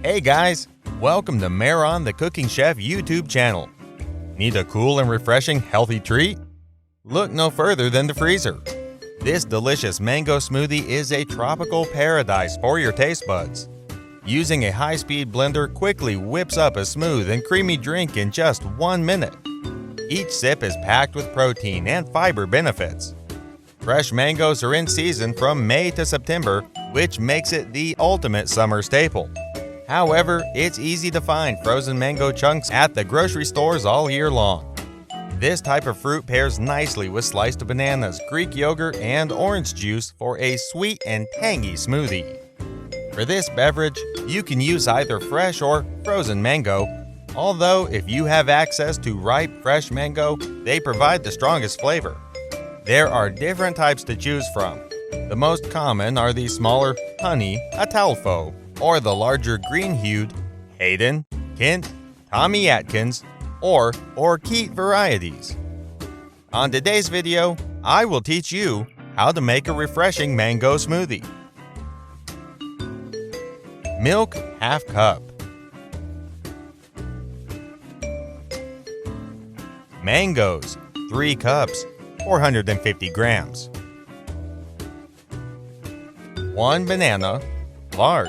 Hey guys, welcome to Maron the Cooking Chef YouTube channel. Need a cool and refreshing healthy treat? Look no further than the freezer. This delicious mango smoothie is a tropical paradise for your taste buds. Using a high-speed blender quickly whips up a smooth and creamy drink in just 1 minute. Each sip is packed with protein and fiber benefits. Fresh mangoes are in season from May to September, which makes it the ultimate summer staple. However, it's easy to find frozen mango chunks at the grocery stores all year long. This type of fruit pairs nicely with sliced bananas, Greek yogurt, and orange juice for a sweet and tangy smoothie. For this beverage, you can use either fresh or frozen mango, although if you have access to ripe, fresh mango, they provide the strongest flavor. There are different types to choose from. The most common are the smaller honey, Atalfo, or the larger green-hued Hayden, Kent, Tommy Atkins, or Orchid varieties. On today's video, I will teach you how to make a refreshing mango smoothie. Milk, ½ cup. Mangoes, 3 cups, 450 grams. 1 banana, large.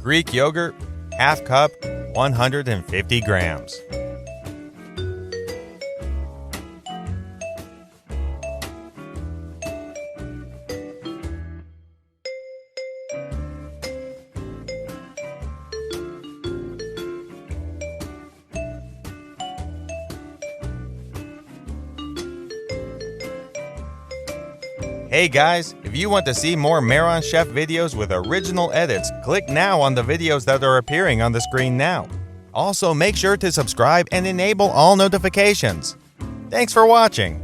Greek yogurt, ½ cup, 150 grams. Hey guys, if you want to see more Maron Chef videos with original edits, click now on the videos that are appearing on the screen now. Also, make sure to subscribe and enable all notifications. Thanks for watching.